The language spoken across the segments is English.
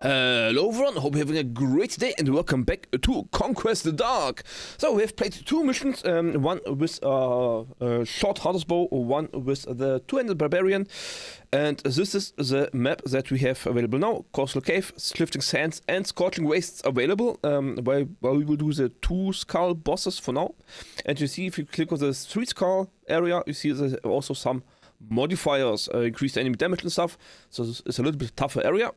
Hello everyone, hope you're having a great day and welcome back to Conquest Dark. So we have played two missions, one with a short hardest bow, one with the two-handed barbarian, and this is the map that we have available now. Coastal Cave, Shifting Sands and Scorching Wastes available, while we will do the two skull bosses for now. And you see, if you click on the street skull area, you see there's also some modifiers, increased enemy damage and stuff, so it's a little bit tougher area.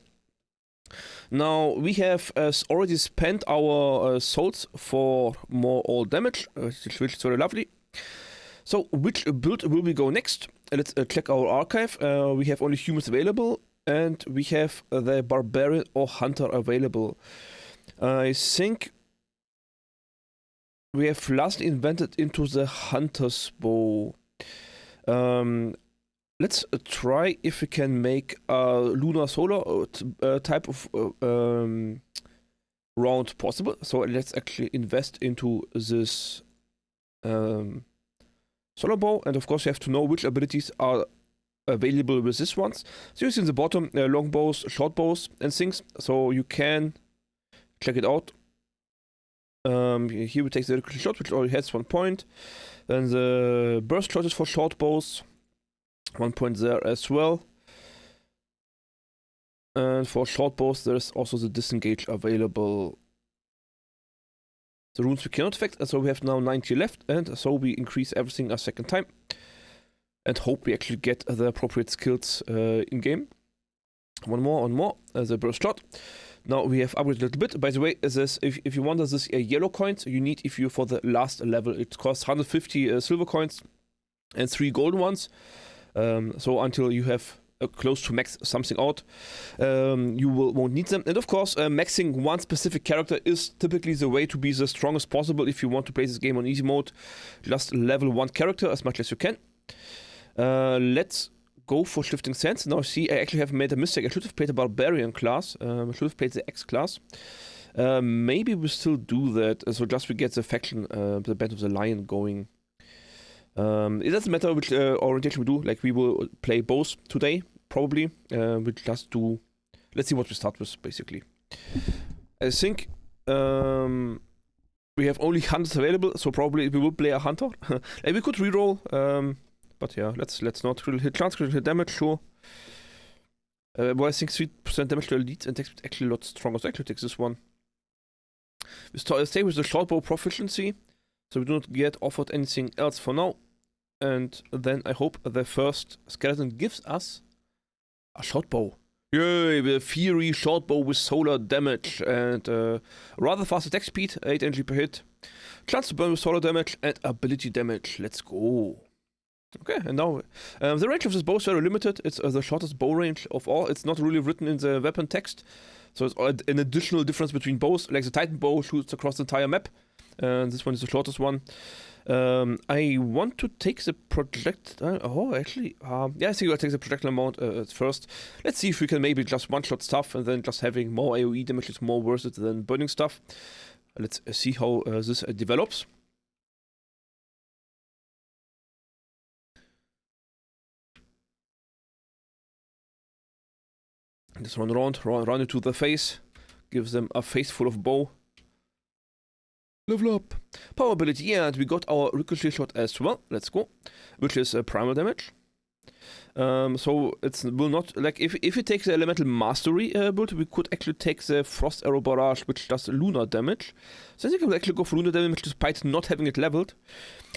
Now we have already spent our souls for more all damage, which is very lovely. So which build will we go next? Let's check our archive. We have only humans available, and we have the barbarian or hunter available. I think we have lastly invented into the hunter's bow. Let's try if we can make a lunar solar type of round possible. So let's actually invest into this solar bow, and of course you have to know which abilities are available with this ones. So you see in the bottom long bows, short bows and things, so you can check it out. Here we take the ricochet shot, which already has 1 point. Then the burst shot is for short bows. 1 point there as well. And for short bows, there's also the disengage available. The runes we cannot affect, and so we have now 90 left, and so we increase everything a second time. And hope we actually get the appropriate skills in game. One more, the burst shot. Now we have upgraded a little bit. By the way, this, if you want this yellow coins, you need if you for the last level. It costs 150 silver coins and 3 golden ones. So until you have close to max something out, you won't need them. And of course, maxing one specific character is typically the way to be the strongest possible if you want to play this game on easy mode. Just level 1 character as much as you can. Let's go for Shifting Sands. Now see, I actually have made a mistake. I should have played a barbarian class. I should have played the X class. Maybe we still do that. So just we get the faction, the Band of the Lion going. It doesn't matter which orientation we do, like we will play both today, probably. We'll just do, let's see what we start with, basically. I think we have only hunters available, so probably we will play a hunter. And we could reroll, but yeah, let's not. Critical hit chance, critical hit damage, sure. Well, I think 3% damage to elites and takes actually a lot stronger, so actually takes this one. We stay with the short bow proficiency, so we do not get offered anything else for now. And then I hope the first skeleton gives us a short bow. Yay, the Fury short bow with solar damage and rather fast attack speed, 8 energy per hit. Chance to burn with solar damage and ability damage. Let's go. Okay, and now the range of this bow is very limited. It's the shortest bow range of all. It's not really written in the weapon text. So it's an additional difference between bows. Like the Titan bow shoots across the entire map. And this one is the shortest one. I want to take the projectile. Yeah, I think I'll take the projectile amount first. Let's see if we can maybe just one-shot stuff, and then just having more AoE damage is more worth it than burning stuff. Let's see how this develops. Just run around, run into the face, gives them a face full of bow. Level up. Power ability, yeah, and we got our ricochet shot as well. Let's go. Which is primal damage. So it will not, like, if you take the elemental mastery build, we could actually take the frost arrow barrage, which does lunar damage. So I think I will actually go for lunar damage despite not having it leveled.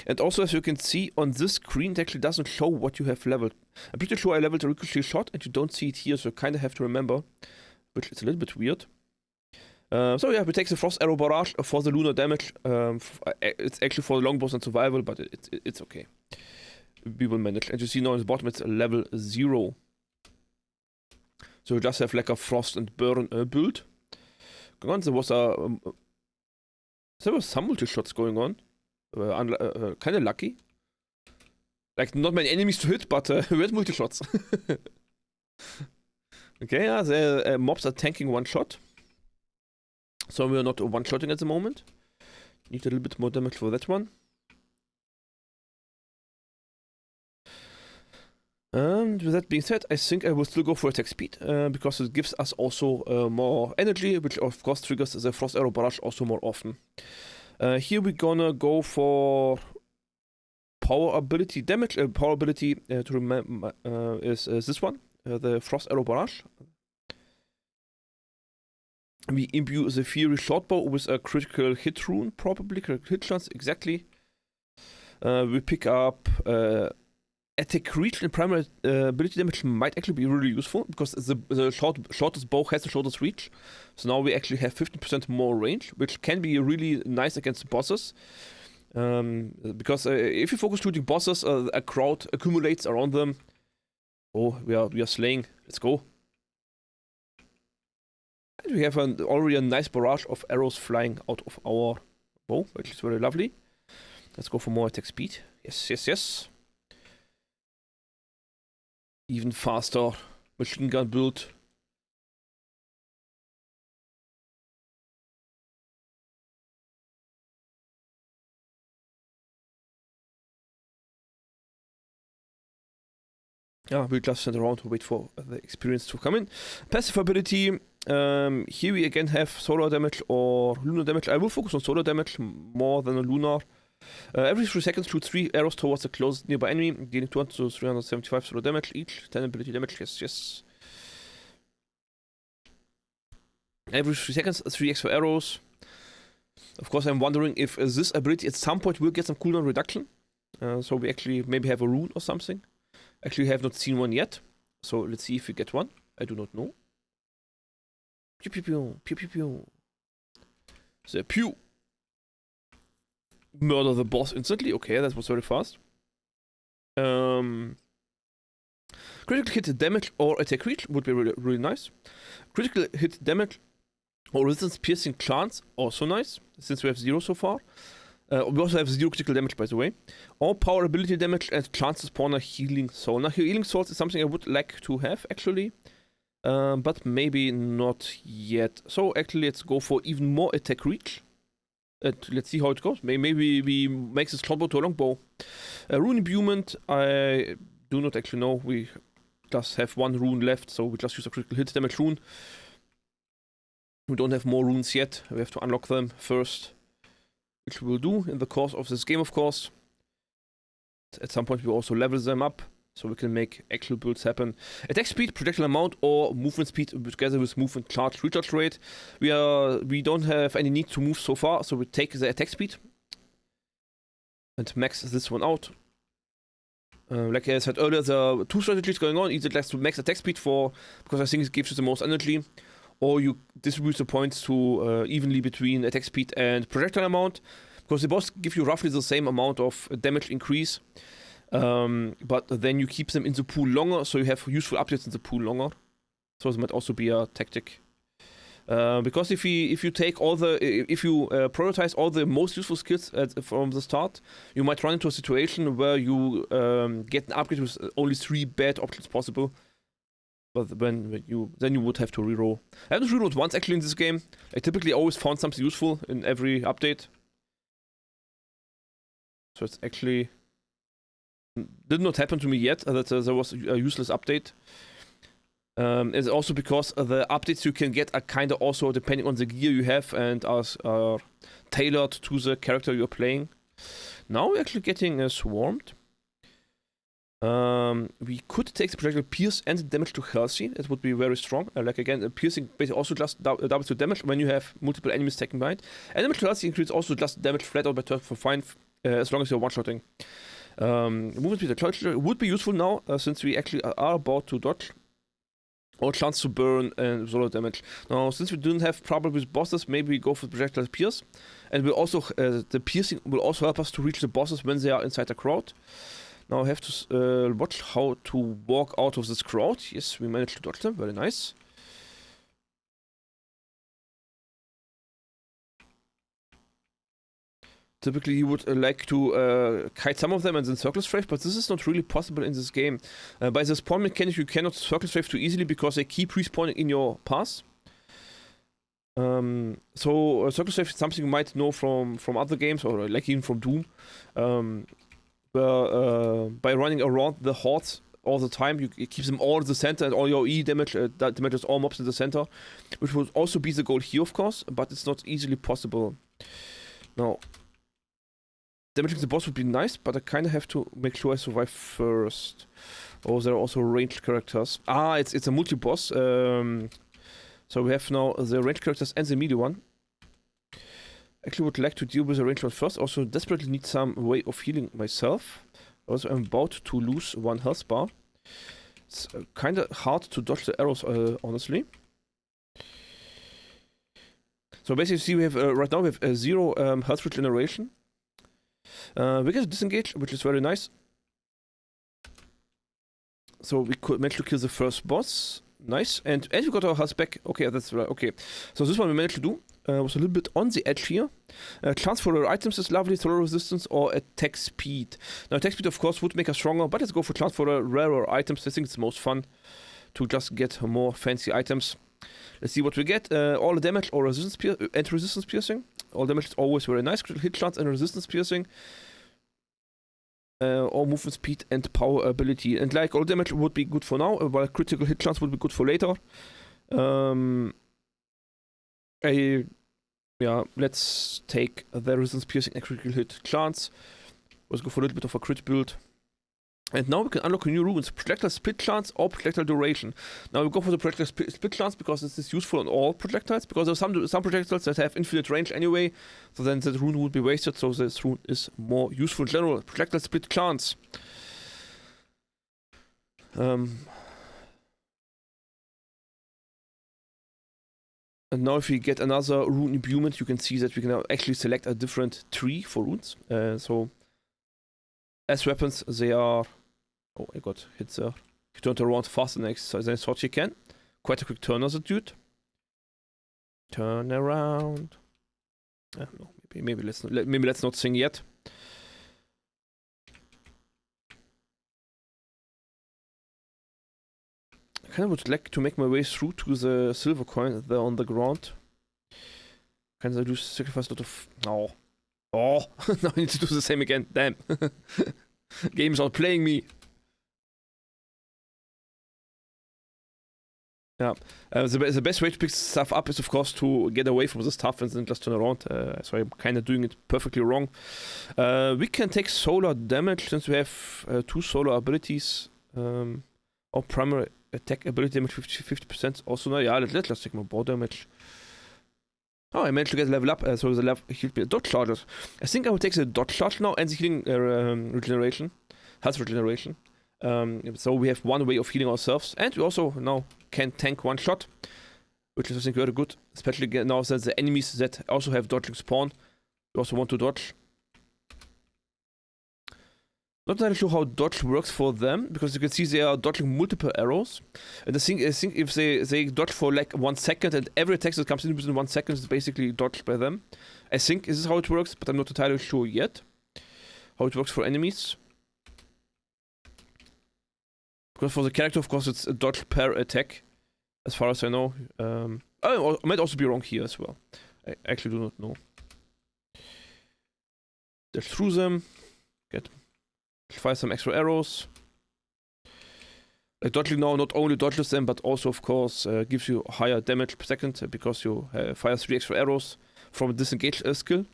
And also, as you can see on this screen, it actually doesn't show what you have leveled. I'm pretty sure I leveled a ricochet shot, and you don't see it here, so you kind of have to remember, which is a little bit weird. So yeah, we take the frost arrow barrage for the lunar damage. It's actually for the longbows and survival, but it's okay. We will manage. And you see now on the bottom it's level 0. So we just have like a frost and burn build. Come on, there was some multi-shots going on. Kind of lucky. Like not many enemies to hit, but we had multi-shots. Okay, yeah, the mobs are tanking 1 shot. So we are not one-shotting at the moment. Need a little bit more damage for that one. And with that being said, I think I will still go for attack speed because it gives us also more energy, which of course triggers the Frost Arrow Barrage also more often. Here we're gonna go for power ability damage. Power ability to remember is this one, the Frost Arrow Barrage. We imbue the Fury Shortbow with a critical hit rune, probably critical hit chance, exactly. We pick up attack reach and primary ability damage might actually be really useful because the shortest bow has the shortest reach. So now we actually have 15% more range, which can be really nice against bosses. Because if you focus shooting bosses, a crowd accumulates around them. Oh, we are slaying. Let's go. And we have already a nice barrage of arrows flying out of our bow, which is very lovely. Let's go for more attack speed. Yes, yes, yes. Even faster machine gun build. Yeah, we'll just stand around to wait for the experience to come in. Passive ability. Here we again have solar damage or lunar damage. I will focus on solar damage more than a lunar. Every 3 seconds, shoot 3 arrows towards the closest nearby enemy, dealing 200 to 375 solar damage each. 10 ability damage, yes, yes. Every 3 seconds, 3 extra arrows. Of course, I'm wondering if this ability at some point will get some cooldown reduction. So we actually maybe have a rune or something. Actually, I have not seen one yet. So let's see if we get one. I do not know. Pew pew pew, pew pew pew. The pew. Murder the boss instantly. Okay, that was very fast. Critical hit damage or attack reach would be really, really nice. Critical hit damage or resistance piercing chance, also nice, since we have 0 so far. We also have 0 critical damage, by the way. Or power ability damage and chance to spawn a healing soul. Now, healing souls is something I would like to have, actually. But maybe not yet. So, actually, let's go for even more attack reach. Let's see how it goes. Maybe we make this shortbow to a longbow. Rune imbuement, I do not actually know. We just have 1 rune left, so we just use a critical hit damage rune. We don't have more runes yet. We have to unlock them first, which we will do in the course of this game, of course. At some point, we also level them up, so we can make actual builds happen. Attack speed, projectile amount, or movement speed together with movement charge recharge rate. We don't have any need to move so far, so we take the attack speed and max this one out. Like I said earlier, there are 2 strategies going on. Either let's max attack speed because I think it gives you the most energy, or you distribute the points to evenly between attack speed and projectile amount, because they both give you roughly the same amount of damage increase. But then you keep them in the pool longer, so you have useful updates in the pool longer. So this might also be a tactic. Because if you prioritize all the most useful skills from the start, you might run into a situation where you get an upgrade with only 3 bad options possible. But then you would have to reroll. I haven't rerolled once actually in this game. I typically always found something useful in every update. So it's actually did not happen to me yet that there was a useless update. It's also because the updates you can get are kind of also depending on the gear you have and are tailored to the character you're playing. Now we're actually getting swarmed. We could take the projectile pierce and damage to healthy. That would be very strong. Like again, piercing basically also just doubles the damage when you have multiple enemies taking behind. And damage to healthy increases also just damage flat out by turn for fine as long as you're one-shotting. Movement speed would be useful now since we actually are about to dodge. Or chance to burn and solar damage. Now, since we didn't have problem with bosses, maybe we go for projectile pierce. And we'll also the piercing will also help us to reach the bosses when they are inside the crowd. Now I have to watch how to walk out of this crowd. Yes, we managed to dodge them. Very nice. Typically, you would like to kite some of them and then circle strafe, but this is not really possible in this game. By the spawn mechanic, you cannot circle strafe too easily because they keep respawning in your path. So circle strafe is something you might know from other games, or like even from Doom, where by running around the hordes all the time. It keeps them all in the center, and all your E damage that damages all mobs in the center, which would also be the goal here, of course, but it's not easily possible. Now, damaging the boss would be nice, but I kind of have to make sure I survive first. Oh, there are also ranged characters. Ah, it's a multi-boss. So we have now the ranged characters and the melee one. Actually would like to deal with the ranged one first. Also desperately need some way of healing myself. Also I'm about to lose 1 health bar. It's kind of hard to dodge the arrows, honestly. So basically see we have right now we have 0 health regeneration. We get a disengage, which is very nice. So we could manage to kill the first boss. Nice. And we got our health back. Okay, that's right. Okay. So this one we managed to do. Was a little bit on the edge here. Chance for rare items is lovely. Throw resistance or attack speed. Now attack speed of course would make us stronger, but let's go for chance for rarer items. I think it's most fun to just get more fancy items. Let's see what we get. All the damage or resistance and resistance piercing. All damage is always very nice. Critical hit chance and resistance piercing. Or movement speed and power ability. And like all damage would be good for now, while critical hit chance would be good for later. Yeah, let's take the resistance piercing and critical hit chance. Let's go for a little bit of a crit build. And now we can unlock new runes, projectile split chance or projectile duration. Now we go for the projectile split chance because this is useful on all projectiles, because there are some projectiles that have infinite range anyway, so then that rune would be wasted, so this rune is more useful in general. Projectile split chance. And now if we get another rune imbuement, you can see that we can now actually select a different tree for runes. So as weapons, they are... Oh, I got hit there. He turned around faster than I thought he can. Quite a quick turner, the dude. Turn around. No, maybe let's not sing yet. I kind of would like to make my way through to the silver coin there on the ground. Kind of do sacrifice a lot of... No. Oh, now I need to do the same again. Damn. Games are playing me. Yeah. The best way to pick stuff up is, of course, to get away from the stuff and then just turn around. So I'm kind of doing it perfectly wrong. We can take solar damage since we have 2 solar abilities. Or primary attack ability damage 50%. Also, no, yeah, let's just take more bow damage. Oh, I managed to get a level up, so the level healed me. Dodge charges. I think I will take the dodge charge now and the healing regeneration. Health regeneration. So we have one way of healing ourselves, and we also now can tank 1 shot, which is I think very good, especially now since the enemies that also have dodging spawn, we also want to dodge. Not entirely sure how dodge works for them, because you can see they are dodging multiple arrows. And I think if they dodge for like 1 second, and every attack that comes in within 1 second is basically dodged by them. I think this is how it works, but I'm not entirely sure yet how it works for enemies. Because for the character, of course, it's a dodge per attack, as far as I know. I might also be wrong here as well. I actually do not know. Dash through them. Fire some extra arrows. Like dodging now not only dodges them, but also, of course, gives you higher damage per second because you fire 3 extra arrows from a disengage skill.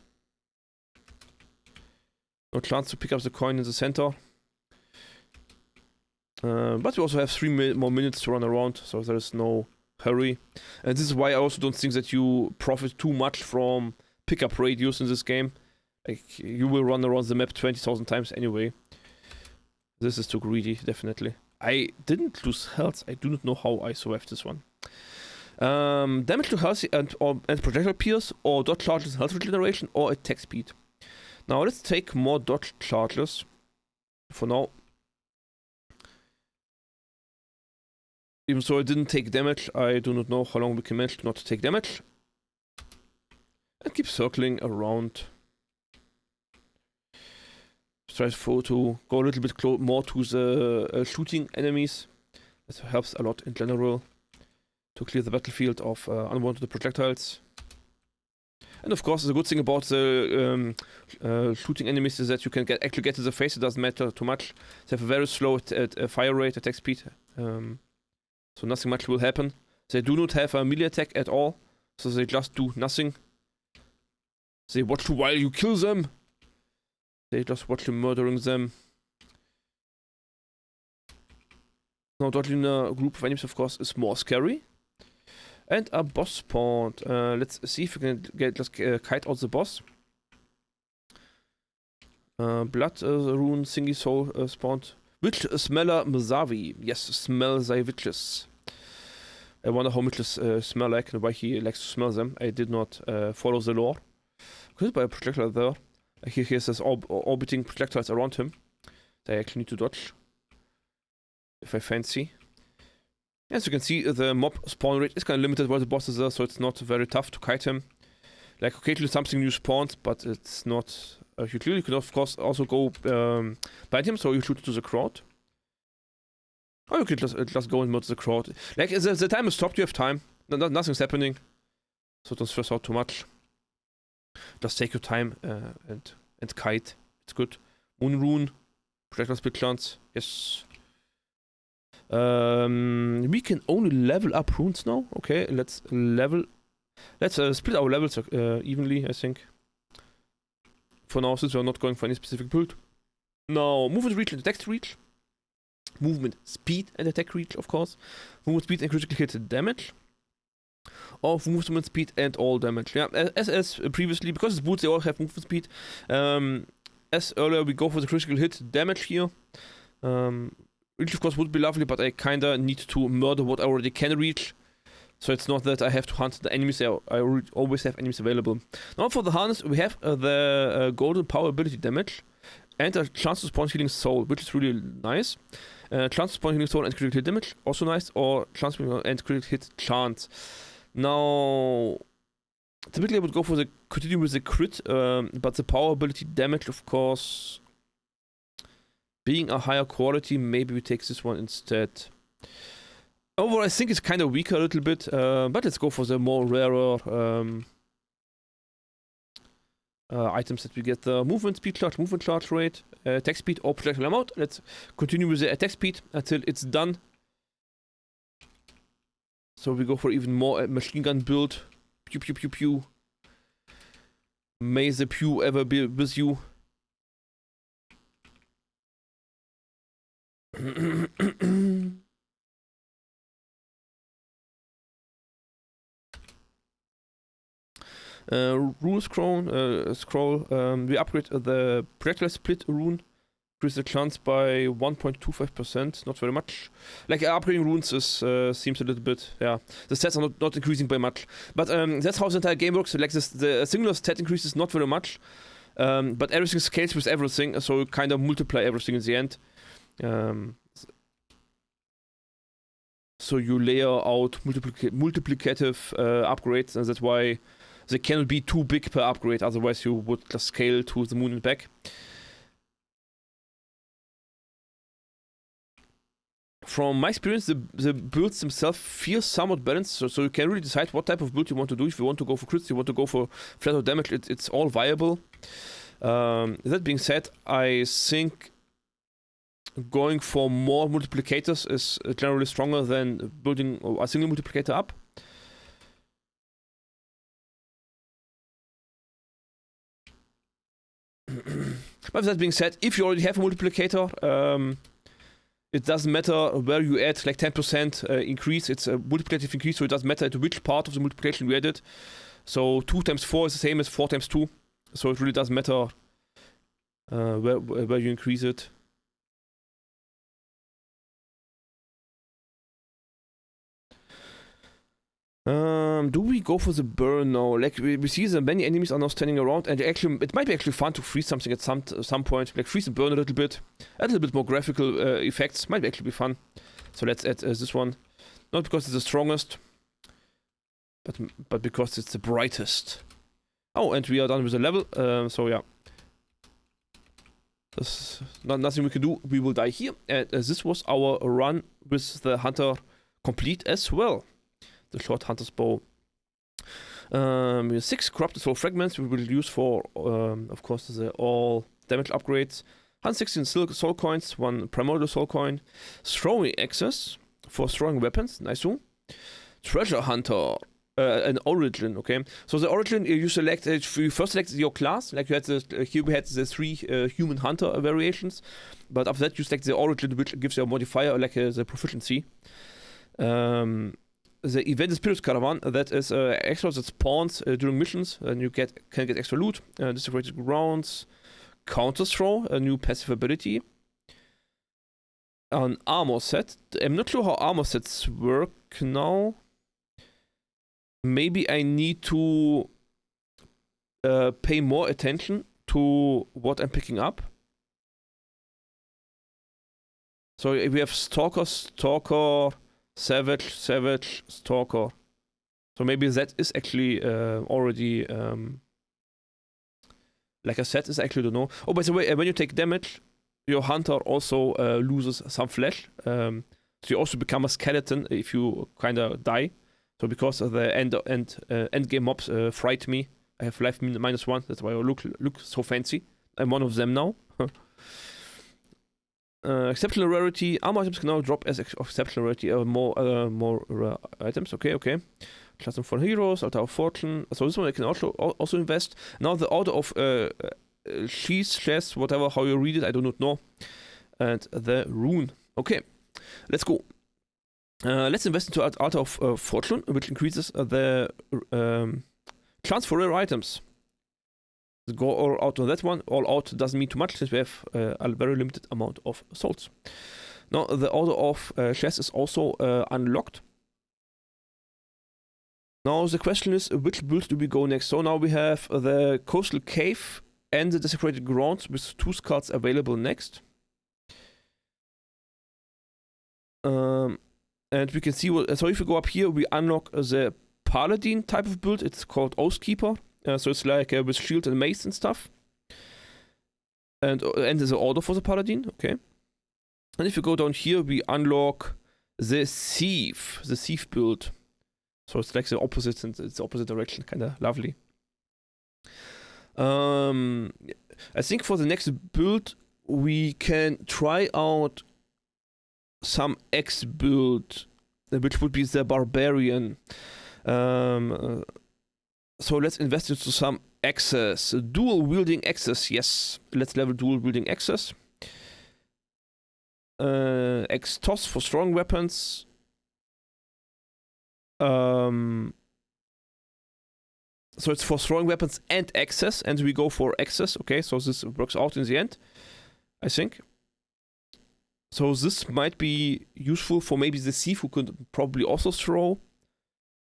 No chance to pick up the coin in the center. But we also have 3 more minutes to run around, so there is no hurry. And this is why I also don't think that you profit too much from pickup radius in this game. Like, you will run around the map 20,000 times anyway. This is too greedy, definitely. I didn't lose health. I do not know how I survived this one. Damage to health and projectile pierce, or dodge charges and health regeneration, or attack speed. Now let's take more dodge charges for now. Even though I didn't take damage, I do not know how long we can manage not to take damage. And keep circling around. Try to go a little bit more to the shooting enemies. That helps a lot in general to clear the battlefield of unwanted projectiles. And of course, the good thing about the shooting enemies is that you can actually get to the face. It doesn't matter too much. They have a very slow fire rate, attack speed, so nothing much will happen. They do not have a melee attack at all, so they just do nothing. They watch you while you kill them. They just watch you murdering them. Now, dodging in a group of enemies, of course, is more scary. And a boss spawned. Let's see if we can kite out the boss. Blood rune thingy soul spawned. Witch smeller Mazavi. Yes, smell thy witches. I wonder how witches smell like and why he likes to smell them. I did not follow the lore. Could be a projectile there. He has this orbiting projectiles around him. They actually need to dodge. If I fancy. As you can see, the mob spawn rate is kind of limited while the boss is there, so it's not very tough to kite him. Like, occasionally something new spawns, but it's not a huge deal. You can, of course, also go behind him, so you shoot to the crowd. Or you can just go and murder the crowd. Like, the time is stopped, you have time. Nothing's happening. So don't stress out too much. Just take your time and kite. It's good. Moon rune. Projectile split chance. Yes. We can only level up runes now. Okay, let's split our levels evenly, I think. For now, since we're not going for any specific build. Now, movement reach and attack reach. Movement speed and attack reach, of course. Movement speed and critical hit damage. Or movement speed and all damage. Yeah, as previously, because it's boots, they all have movement speed. As earlier, we go for the critical hit damage here. Which of course would be lovely, but I kinda need to murder what I already can reach. So it's not that I have to hunt the enemies, I always have enemies available. Now for the harness, we have the golden power ability damage. And a chance to spawn healing soul, which is really nice. Chance to spawn healing soul and critical hit damage, also nice. Or chance and critical hit chance. Now, typically I would go for the continue with the crit, but the power ability damage, of course, being a higher quality, maybe we take this one instead. Overall, I think it's kind of weaker a little bit, but let's go for the more rarer items that we get. The movement speed charge, movement charge rate, attack speed, or projectile amount. Let's continue with the attack speed until it's done. So we go for even more machine gun build. Pew pew pew pew. May the pew ever be with you. Rune scroll. We upgrade the projectile split rune. Increase the chance by 1.25%. Not very much. Like upgrading runes seems a little bit. Yeah, the stats are not increasing by much. But that's how the entire game works. Like this, the singular stat increases not very much. But everything scales with everything, so you kind of multiply everything in the end. So you layer out multiplicative upgrades, and that's why they cannot be too big per upgrade, otherwise you would just scale to the moon and back. From my experience, the builds themselves feel somewhat balanced, so you can really decide what type of build you want to do. If you want to go for crits, you want to go for flat out damage, it's all viable. That being said, I think going for more multiplicators is generally stronger than building a single multiplicator up. But that being said, if you already have a multiplicator, it doesn't matter where you add like 10% increase, it's a multiplicative increase, so it doesn't matter to which part of the multiplication you added. So 2 times 4 is the same as 4 times 2, so it really doesn't matter where you increase it. Do we go for the burn now? Like we see that many enemies are now standing around, and actually it might be actually fun to freeze something at some point. Like freeze and burn a little bit more graphical effects. Might actually be fun. So let's add this one, not because it's the strongest, but because it's the brightest. Oh, and we are done with the level. So yeah, there's nothing we can do. We will die here. And this was our run with the hunter complete as well. The short hunter's bow. We have 6 corrupted soul fragments we will use for, of course, the all damage upgrades. 116 soul coins, 1 primordial soul coin. Throwing access for throwing weapons, nice. Treasure hunter, an origin, okay. So the origin you select, you first select your class, like you had here we had the 3 human hunter variations, but after that you select the origin, which gives you a modifier like the proficiency. The event is Spirit Caravan, that is extra that spawns during missions, and you can get extra loot. Desecrated Grounds, Counter Throw, a new passive ability. An armor set. I'm not sure how armor sets work now. Maybe I need to pay more attention to what I'm picking up. So we have Stalker, Savage, Stalker. So maybe that is actually already like a set is actually, I don't know. Oh, by the way, when you take damage, your hunter also loses some flesh. So you also become a skeleton if you kind of die. So because of the end game mobs fright me, I have life -1. That's why I look so fancy. I'm one of them now. Exceptional rarity. Armor items can now drop as exceptional rarity. More rare items. Okay. Class for heroes. Altar of Fortune. So this one I can also invest. Now the order of chests, whatever how you read it, I do not know. And the rune. Okay, let's go. Let's invest into Altar of Fortune, which increases the chance for rare items. Let's go all out on that one. All out doesn't mean too much since we have a very limited amount of souls. Now the order of chests is also unlocked. Now the question is, which build do we go next? So now we have the Coastal Cave and the Desecrated Grounds with 2 skulls available next. And we can see so if you go up here, we unlock the Paladin type of build. It's called Oathkeeper. So it's like with shield and mace and stuff. And there's an order for the Paladin, okay. And if you go down here, we unlock the Thief build. So it's like the opposite, and it's the opposite direction, kind of lovely. I think for the next build, we can try out some X build, which would be the Barbarian. So let's invest into some access. Dual wielding access, yes. Let's level dual wielding access. X toss for strong weapons. So it's for throwing weapons and access, and we go for access. Okay, so this works out in the end, I think. So this might be useful for maybe the thief who could probably also throw.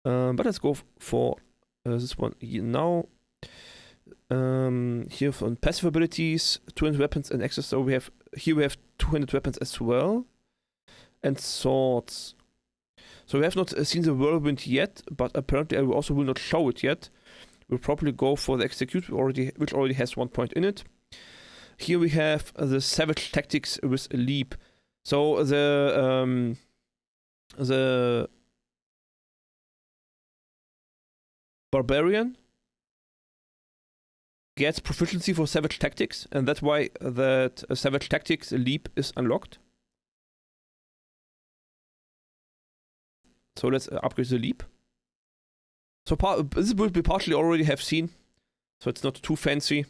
But let's go for this one now. Here for passive abilities, 200 weapons and access. So we have 200 weapons as well, and swords. So we have not seen the whirlwind yet, but apparently I also will not show it yet. We'll probably go for the execute, which already has 1 point in it. Here we have the savage tactics with a leap. So the barbarian gets proficiency for savage tactics, and that's why that savage tactics leap is unlocked. So let's upgrade the leap. So this will be partially already have seen, so it's not too fancy.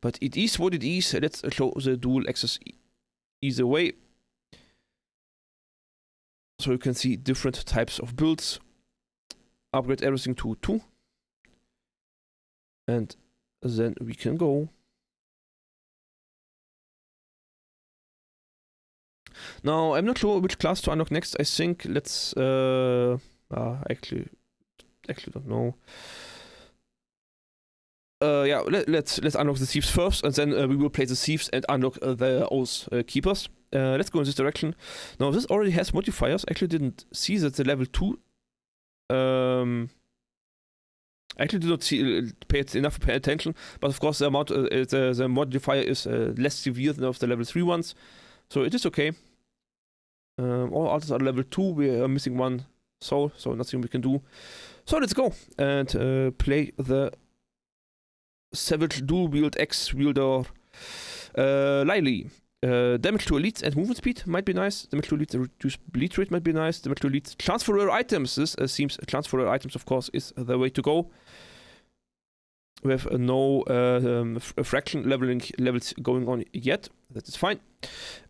But it is what it is. Let's show the dual access either way. So you can see different types of builds. Upgrade everything to 2. And then we can go. Now, I'm not sure which class to unlock next. I think let's actually don't know. Yeah, let's unlock the thieves first, and then we will play the thieves and unlock the Oath Keepers. Let's go in this direction. Now, this already has modifiers. I actually didn't see that the level 2. I actually did not pay enough attention, but of course the amount the modifier is less severe than of the level 3 ones, so it is okay. All altars are level 2. We are missing 1 soul, so nothing we can do. So let's go and play the Savage Dual Wield X Wielder Lily. Damage to elites and movement speed might be nice. Damage to elites, reduce bleed rate might be nice. Damage to elites, chance for rare items. This seems chance for rare items, of course, is the way to go. We have no fraction levels going on yet. That is fine.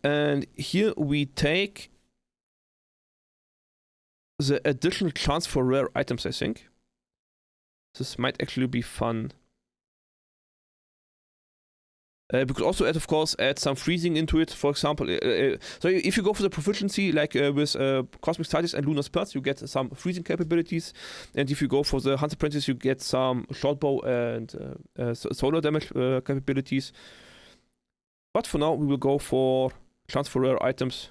And here we take the additional chance for rare items, I think. This might actually be fun. Because also of course add some freezing into it, for example. So if you go for the proficiency, like with Cosmic Status and Lunar Spells, you get some freezing capabilities. And if you go for the Hunter Apprentice, you get some shortbow and solar damage capabilities. But for now, we will go for chance for rare items.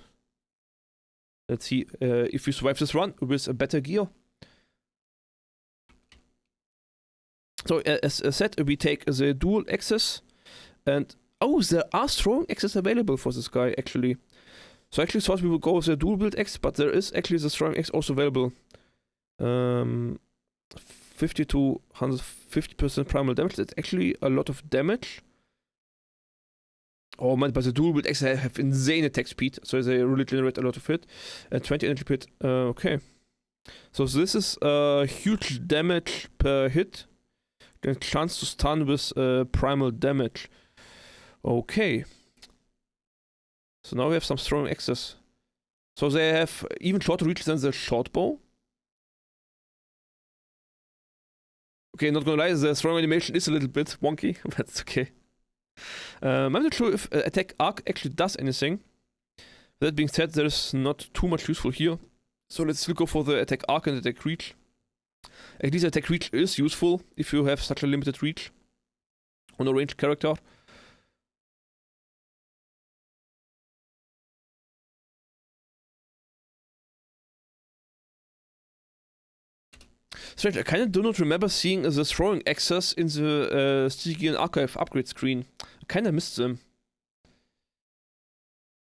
Let's see if we survive this run with a better gear. So as I said, we take the dual axes. And oh, there are throwing axes available for this guy, actually. So I actually thought we would go with the dual build axe, but there is actually the throwing axe also available. 50 to 150% primal damage. That's actually a lot of damage. Oh man, but the dual build axe have insane attack speed, so they really generate a lot of hit. And 20 energy hit. Okay. So this is huge damage per hit. The chance to stun with primal damage. Okay. So now we have some throwing axes. So they have even shorter reach than the short bow. Okay, not gonna lie, the throwing animation is a little bit wonky, but it's okay. I'm not sure if attack arc actually does anything. That being said, there's not too much useful here. So let's still go for the attack arc and attack reach. At least attack reach is useful if you have such a limited reach on a ranged character. Strange, I kind of do not remember seeing the throwing axes in the Stygian Archive upgrade screen. I kind of missed them.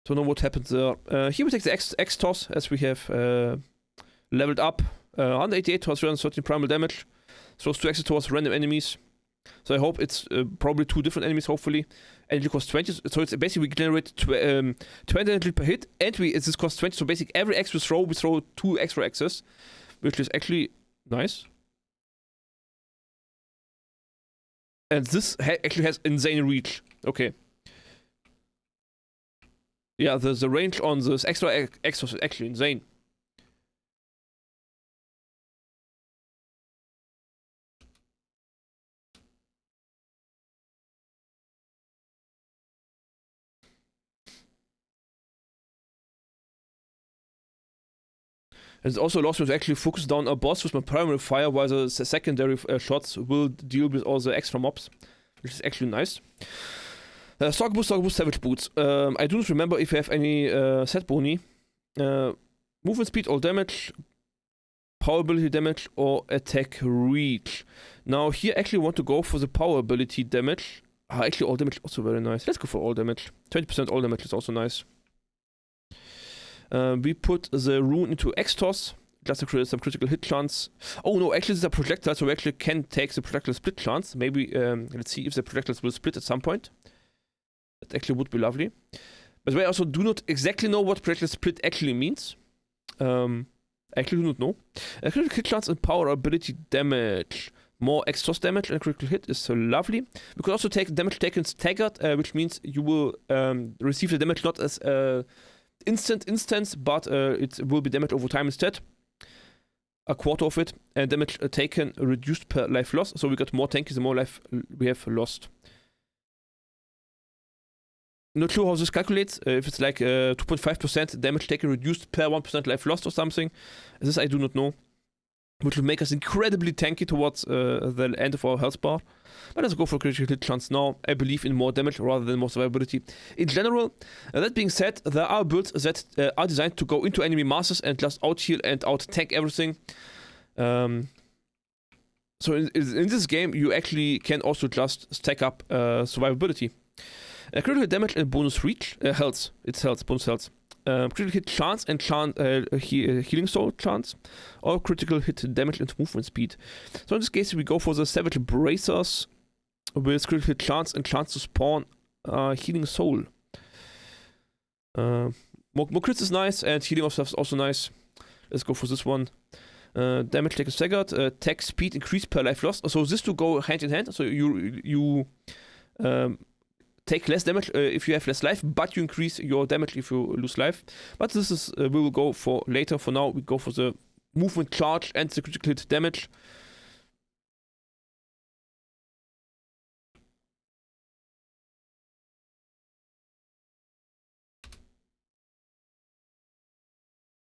Don't know what happened there. Here we take the X-Toss as we have leveled up. 188 towards 313 primal damage. Throws 2 axes towards random enemies. So I hope it's probably 2 different enemies, hopefully. Energy costs 20, so it's basically we generate 20 energy per hit, and this costs 20, so basically every axe we throw 2 extra axes, which is actually nice. And this actually has insane reach. Okay. Yeah, the range on this extra axes is actually insane. It also allows me to actually focus down a boss with my primary fire, while the secondary shots will deal with all the extra mobs, which is actually nice. Stock Boost, Savage Boots. I do not remember if I have any set boni. Movement speed, all damage, power ability damage, or attack reach. Now here I actually want to go for the power ability damage. Actually all damage also very nice. Let's go for all damage. 20% all damage is also nice. We put the rune into X-Toss, just to create some critical hit chance. Oh no, actually this is a projectile, so we actually can take the projectile split chance. Maybe, let's see if the projectiles will split at some point. That actually would be lovely. But I also do not exactly know what projectile split actually means. I actually do not know. Critical hit chance and power ability damage. More X-Toss damage and critical hit is so lovely. We could also take damage taken staggered, which means you will receive the damage not as instance, but it will be damage over time instead. A quarter of it, and damage taken reduced per life lost. So we got more tanky the more life we have lost. Not sure how this calculates. If it's like 2.5% damage taken reduced per 1% life lost or something. This I do not know. Which will make us incredibly tanky towards the end of our health bar. But let's go for critical hit chance now. I believe in more damage rather than more survivability. In general, that being said, there are builds that are designed to go into enemy masses and just out-heal and out-tank everything. So in this game, you actually can also just stack up survivability. Critical damage and bonus reach, health. It's health, bonus health. critical hit chance and healing soul chance, or critical hit damage and movement speed. So in this case, we go for the Savage Bracers with critical hit chance and chance to spawn healing soul. More crits is nice, and healing of stuff is also nice. Let's go for this one. Damage taken staggered, attack speed increased per life lost. So this two go hand in hand. So you take less damage if you have less life, but you increase your damage if you lose life. But this is we will go for later. For now, we go for the movement charge and the critical hit damage.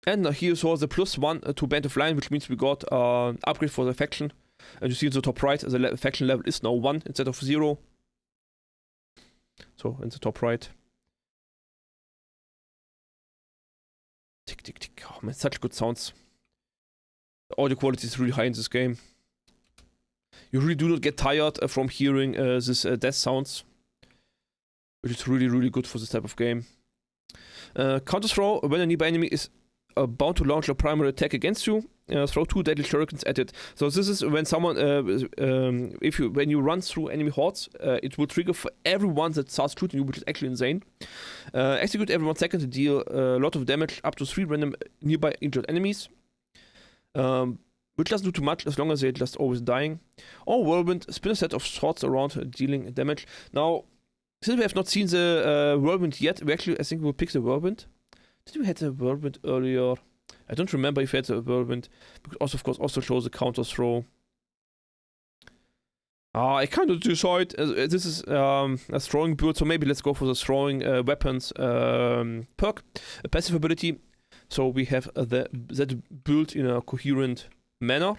And here saw the +1 to Band of Lion, which means we got an upgrade for the faction. And you see in the top right, the faction level is now 1 instead of 0. So in the top right. Tick, tick, tick. Oh man, such good sounds. The audio quality is really high in this game. You really do not get tired from hearing this death sounds, which is really, really good for this type of game. Counter throw, when a nearby enemy is about to launch a primary attack against you, throw 2 deadly shurikens at it. So this is when someone, when you run through enemy hordes, it will trigger for everyone that starts shooting you, which is actually insane. Execute every 1 second to deal a lot of damage up to 3 random nearby injured enemies, which doesn't do too much as long as they're just always dying. Or Whirlwind, spin a set of swords around dealing damage. Now, since we have not seen the Whirlwind yet, we actually, I think we'll pick the Whirlwind. Did we have the Whirlwind earlier? I don't remember if we had the Whirlwind, because also, of course, also shows the counter throw. I kind of decide. This is a throwing build, so maybe let's go for the throwing weapons perk, a passive ability. So we have that build in a coherent manner.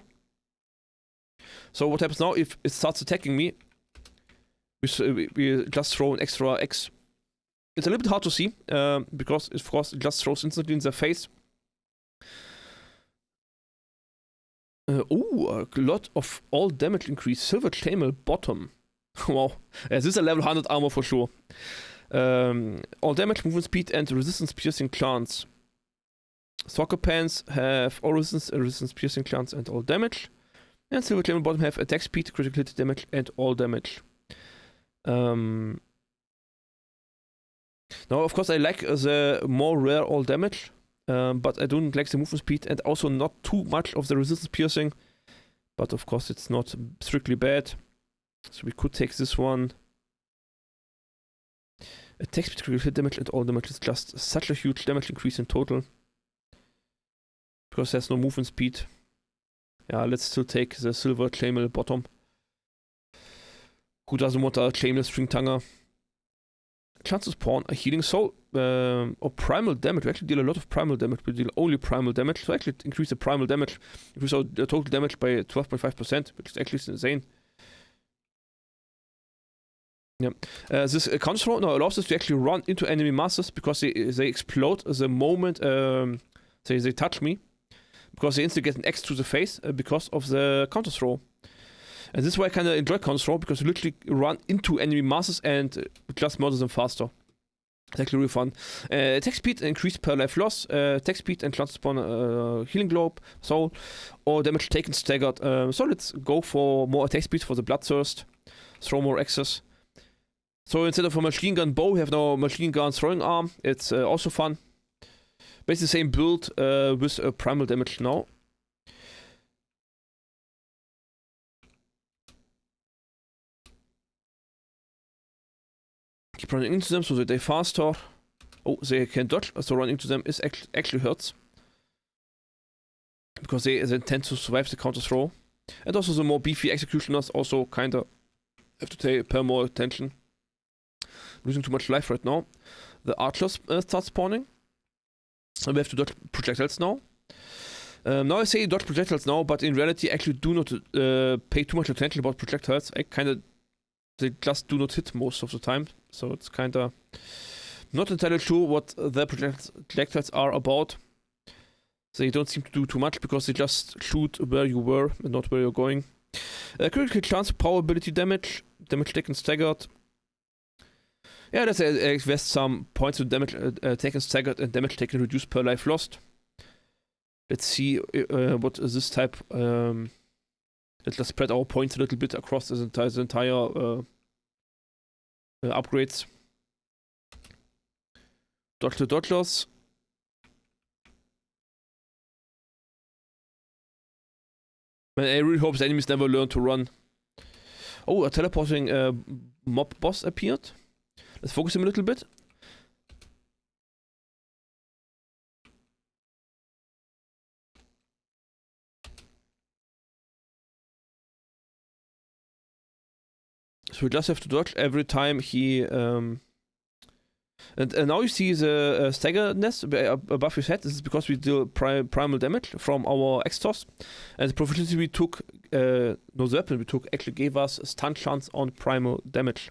So what happens now if it starts attacking me? We just throw an extra X. It's a little bit hard to see, because of course it just throws instantly in their face. A lot of all damage increase. Silver Chainmail bottom. Wow. This is a level 100 armor for sure. All damage, movement speed, and resistance piercing chance. Soccer pants have all resistance piercing chance, and all damage. And Silver Chainmail bottom have attack speed, critical hit damage, and all damage. Now, of course, I like the more rare all damage, but I don't like the movement speed and also not too much of the resistance piercing. But of course, it's not strictly bad. So we could take this one. Attack speed, critical hit damage, and all damage is just such a huge damage increase in total. Because there's no movement speed. Yeah, let's still take the Silver Chainmail bottom. Who doesn't want a Chainmail String Tanger? Chance to spawn a healing soul or primal damage. We actually deal a lot of primal damage. We deal only primal damage. So actually increase the primal damage. Increase our total damage by 12.5%, which is actually insane. Yeah. This counter throw now allows us to actually run into enemy masses because they explode the moment they touch me. Because they instantly get an X to the face because of the counter throw. And this is why I kind of enjoy counter throw, because you literally run into enemy masses and just murder them faster. It's actually really fun. Attack speed increased per life loss, attack speed and chance to spawn healing globe, soul, or damage taken staggered. So let's go for more attack speed for the bloodthirst, throw more X's. So instead of a machine gun bow, we have now a machine gun throwing arm. It's also fun. Basically the same build with primal damage now. Keep running into them so that they faster. Oh, they can dodge, so running into them is actually hurts. Because they tend to survive the counter throw. And also the more beefy executioners also kinda have to pay more attention. Losing too much life right now. The archers start spawning. And we have to dodge projectiles now. Now I say dodge projectiles now, but in reality I actually do not pay too much attention about projectiles. They just do not hit most of the time. So it's kinda not entirely sure what the projectiles are about. They don't seem to do too much because they just shoot where you were and not where you're going. Critical chance, power ability damage, damage taken staggered. Yeah, that's invest some points to damage taken staggered and damage taken reduced per life lost. Let's see what is this type. Let's spread our points a little bit across the entire upgrades. Dodgers. Man, I really hope the enemies never learn to run. Oh, a teleporting mob boss appeared. Let's focus him a little bit. So we just have to dodge every time he... And now you see the staggerness above his head. This is because we deal primal damage from our X-Toss. And the proficiency we took, no, the weapon we took actually gave us a stun chance on primal damage.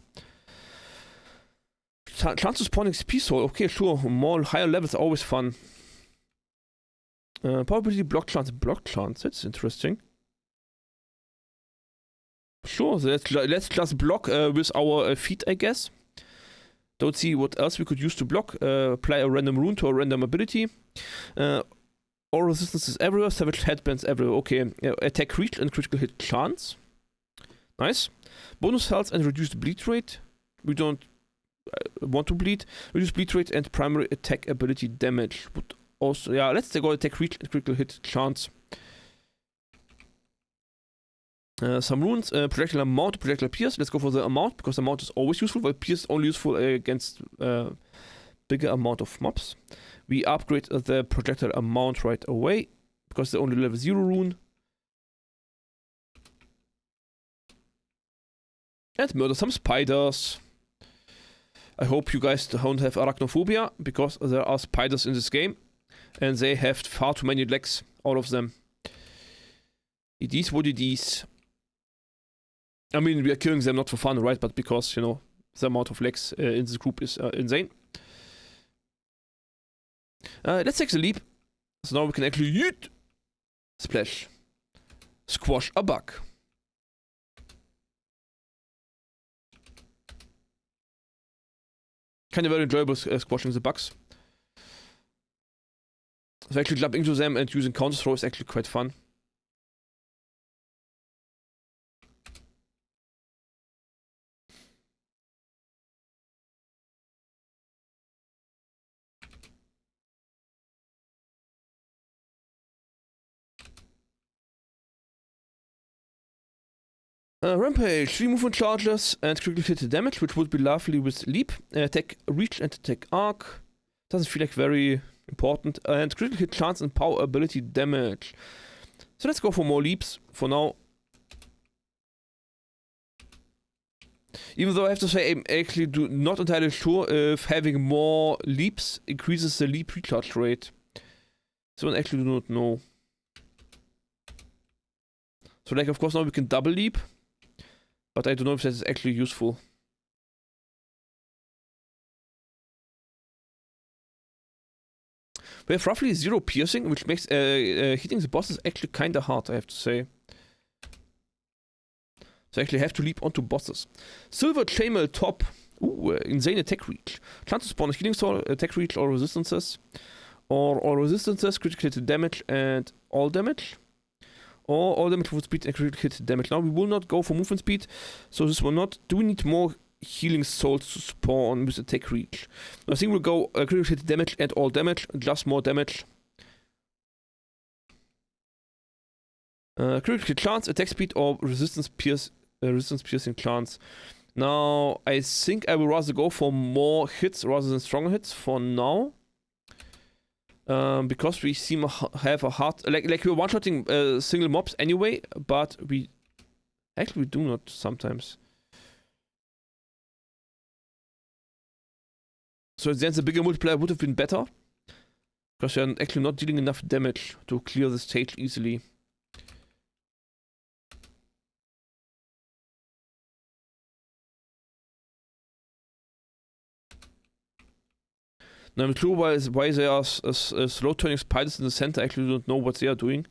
Chance to spawn XP soul. Okay, sure. More higher levels are always fun. Probability block chance. Block chance. That's interesting. Sure, so let's just block with our feet, I guess. Don't see what else we could use to block. Apply a random rune to a random ability. All resistances everywhere. Savage headbands everywhere. Okay. Attack reach and critical hit chance. Nice. Bonus health and reduced bleed rate. We don't want to bleed. Reduced bleed rate and primary attack ability damage. Would also, yeah, let's go attack reach and critical hit chance. Some runes, projectile amount, projectile pierce. Let's go for the amount, because amount is always useful, while pierce is only useful against bigger amount of mobs. We upgrade the projectile amount right away, because they're only level 0 rune. And murder some spiders. I hope you guys don't have arachnophobia, because there are spiders in this game, and they have far too many legs, all of them. It is what it is. I mean, we are killing them not for fun, right? But because, you know, the amount of legs in this group is insane. Let's take the leap. So now we can actually yeet, splash, squash a bug. Kind of very enjoyable squashing the bugs. So actually jumping into them and using counter throw is actually quite fun. Rampage, 3 movement charges and critical hit damage, which would be lovely with leap. Attack reach and attack arc. Doesn't feel like very important. And critical hit chance and power ability damage. So let's go for more leaps for now. Even though I have to say, I'm actually not entirely sure if having more leaps increases the leap recharge rate. So I actually do not know. So like, of course, now we can double leap. But I don't know if that is actually useful. We have roughly 0 piercing, which makes hitting the bosses actually kinda hard, I have to say. So I actually have to leap onto bosses. Silver Chainmail Top. Ooh, insane attack reach. Chance to spawn a healing soul, attack reach, or resistances. Or all resistances, critical hit damage, and all damage. Or all damage with speed and critical hit damage. Now we will not go for movement speed, so this will not. Do we need more healing souls to spawn with attack reach? I think we'll go critical hit damage and all damage, just more damage. Critical hit chance, attack speed, or resistance piercing chance. Now I think I will rather go for more hits rather than stronger hits for now. Because we seem to have a hard... Like we're one-shotting single mobs anyway, but we... Actually, we do not sometimes. So then the bigger multiplier would have been better. Because we're actually not dealing enough damage to clear the stage easily. Now I'm clue why there are slow turning spiders in the center. I actually don't know what they are doing.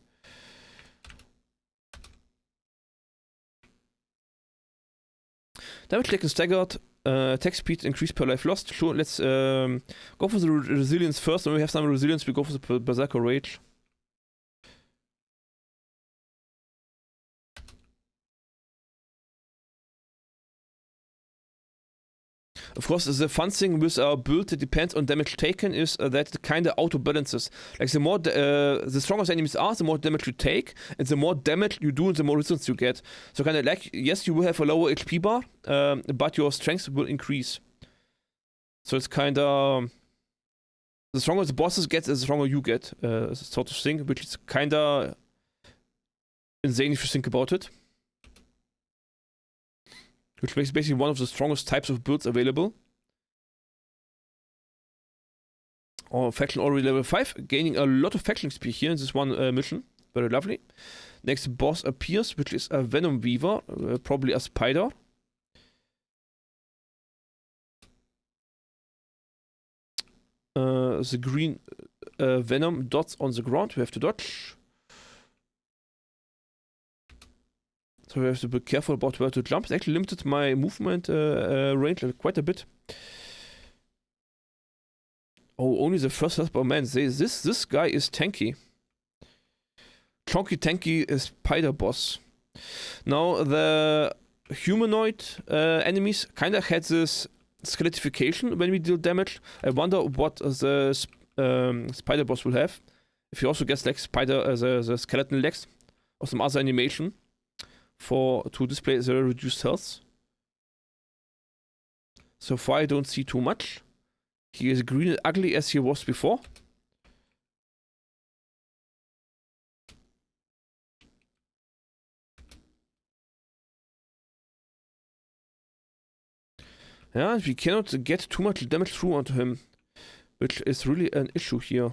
Damage taken staggered. Attack speed increased per life lost. Sure, let's go for the resilience first. When we have some resilience, we go for the Berserker Rage. Of course, the fun thing with our build that depends on damage taken is that it kind of auto balances. Like the more, the stronger the enemies are, the more damage you take, and the more damage you do, the more resistance you get. So kind of like, yes, you will have a lower HP bar, but your strength will increase. So it's kind of the stronger the bosses get, the stronger you get, sort of thing, which is kind of insane if you think about it. Which makes basically one of the strongest types of builds available. Our faction already level 5, gaining a lot of faction XP here in this one mission. Very lovely. Next boss appears, which is a Venom Weaver, probably a spider. The green Venom dots on the ground, we have to dodge. So we have to be careful about where to jump. It's actually limited my movement range quite a bit. Oh, only the first husband. Oh man, this guy is tanky. Chunky tanky spider boss. Now the humanoid enemies kind of had this skeletification when we deal damage. I wonder what the spider boss will have. If he also gets like spider the skeleton legs or some other animation to display the reduced health. So far I don't see too much. He is green and ugly as he was before. Yeah, we cannot get too much damage through onto him, which is really an issue here.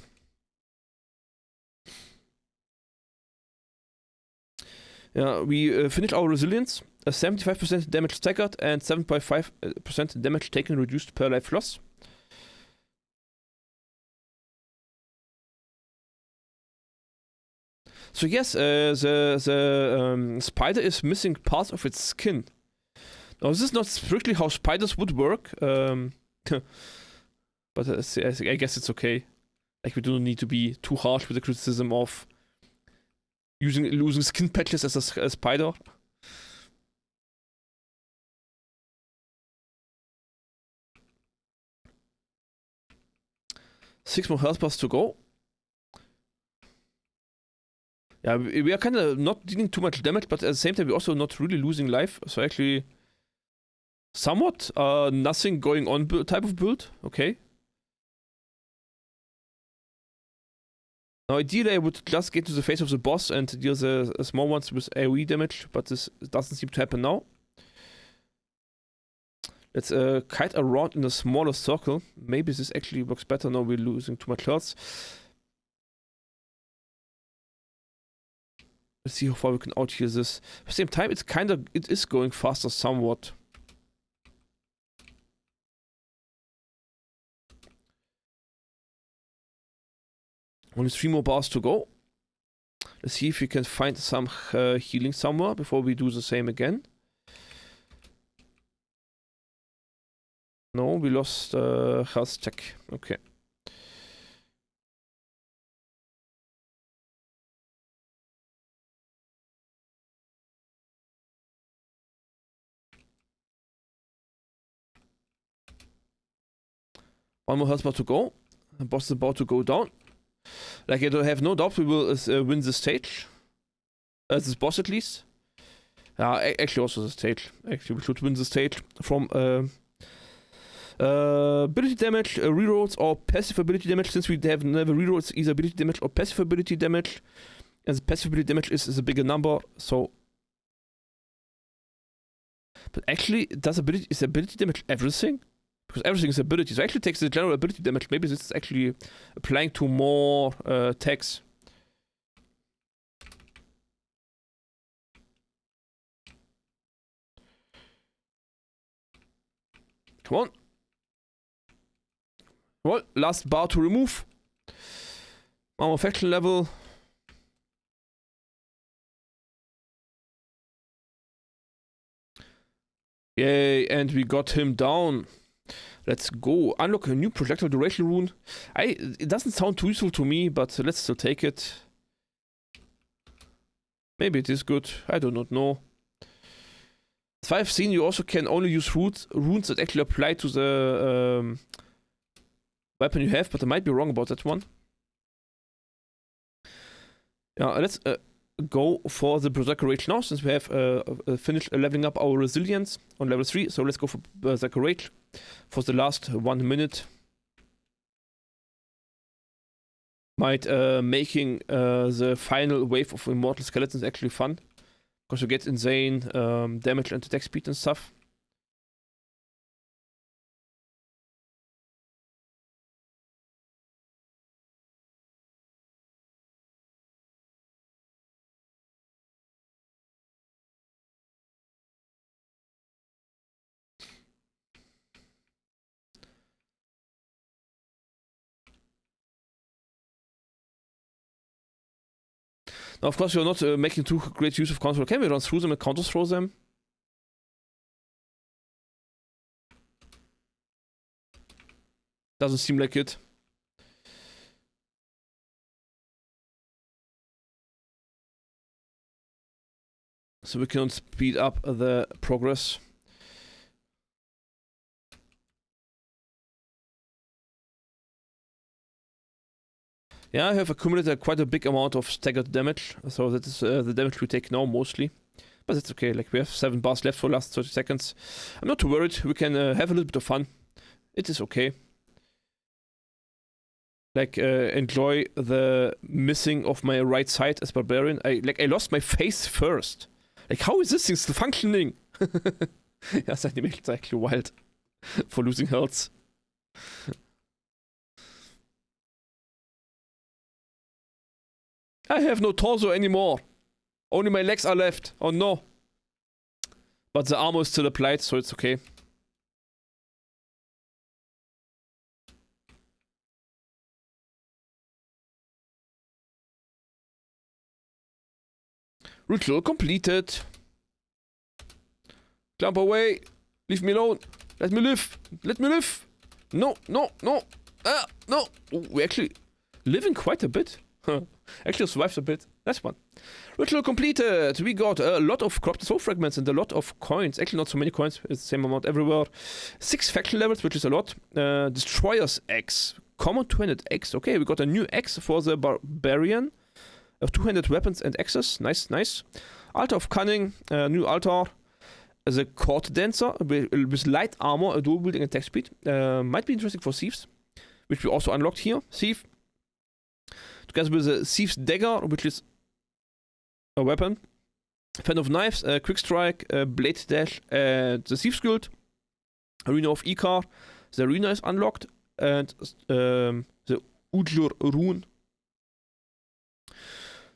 Yeah, we finished our resilience. 75% damage staggered and 7.5% damage taken reduced per life loss. So yes, the spider is missing parts of its skin. Now this is not strictly how spiders would work, but I guess it's okay. Like we don't need to be too harsh with the criticism of losing skin patches as a spider. Six more health bars to go. Yeah, we are kind of not dealing too much damage, but at the same time we're also not really losing life. So actually, somewhat nothing going on type of build. Okay. Now ideally I would just get to the face of the boss and deal the small ones with AoE damage, but this doesn't seem to happen now. Let's kite around in a smaller circle. Maybe this actually works better now we're losing too much health. Let's see how far we can out-heal this. At the same time, it is going faster somewhat. Only 3 more bars to go. Let's see if we can find some healing somewhere before we do the same again. No, we lost health check. Okay. One more health bar to go. The boss is about to go down. Like, I have no doubt we will win this stage. This boss at least. Actually also the stage. Actually, we should win the stage from ability damage, rerolls, or passive ability damage. Since we have never rerolls, either ability damage or passive ability damage. And the passive ability damage is a bigger number, so... But actually, is ability damage everything? Because everything is ability, so it actually takes the general ability damage. Maybe this is actually applying to more tags. Come on. Well, last bar to remove. Armor faction level. Yay, and we got him down. Let's go. Unlock a new projectile duration rune. It doesn't sound too useful to me, but let's still take it. Maybe it is good. I do not know. As I've seen, you also can only use runes that actually apply to the weapon you have, but I might be wrong about that one. Yeah, let's go for the Berserker Rage now, since we have finished leveling up our resilience on level 3. So let's go for Berserker Rage for the last 1 minute. Might making the final wave of Immortal Skeletons actually fun. Because you get insane damage and attack speed and stuff. Now, of course, you're not making too great use of control. Can we run through them and counter throw them? Doesn't seem like it. So we can speed up the progress. Yeah, I have accumulated quite a big amount of staggered damage, so that is the damage we take now mostly. But it's okay, like we have 7 bars left for the last 30 seconds. I'm not too worried, we can have a little bit of fun. It is okay. Like, enjoy the missing of my right side as Barbarian. I lost my face first. Like, how is this thing still functioning? Yeah, this animation is actually wild. For losing health. I have no torso anymore. Only my legs are left. Oh no. But the armor is still applied, so it's okay. Ritual completed. Jump away. Leave me alone. Let me live. Let me live. No, no, no. Ah, no. Ooh, we're actually living quite a bit. Actually survived a bit. That's one. Ritual completed. We got a lot of corrupted soul fragments and a lot of coins. Actually, not so many coins. It's the same amount everywhere. 6 faction levels, which is a lot. Destroyer's Axe. Common 200 axe. Okay, we got a new axe for the Barbarian. 200 weapons and axes. Nice, nice. Altar of Cunning. New altar. The Court Dancer with light armor, a dual wielding attack speed. Might be interesting for thieves, which we also unlocked here. Thief. Together with the Thief's Dagger, which is a weapon. Fan of Knives, Quick Strike, Blade Dash, and the Thief's Guild. Arena of Ikar. The arena is unlocked. And the Ujur Rune.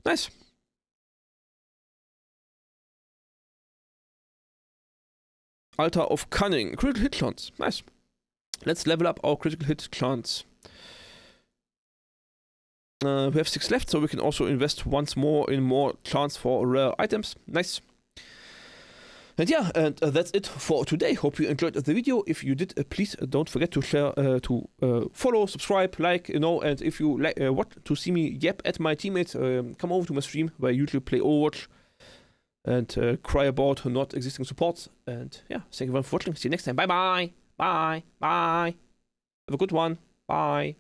Nice. Altar of Cunning. Critical hit chance. Nice. Let's level up our critical hit chance. We have 6 left, so we can also invest once more in more chance for rare items. Nice. And yeah, and that's it for today. Hope you enjoyed the video. If you did, please don't forget to share, to follow, subscribe, like, you know, and if you want to see me yap at my teammates, come over to my stream where I usually play Overwatch and cry about not existing supports. And yeah, thank you very much for watching. See you next time. Bye bye. Bye. Bye. Have a good one. Bye.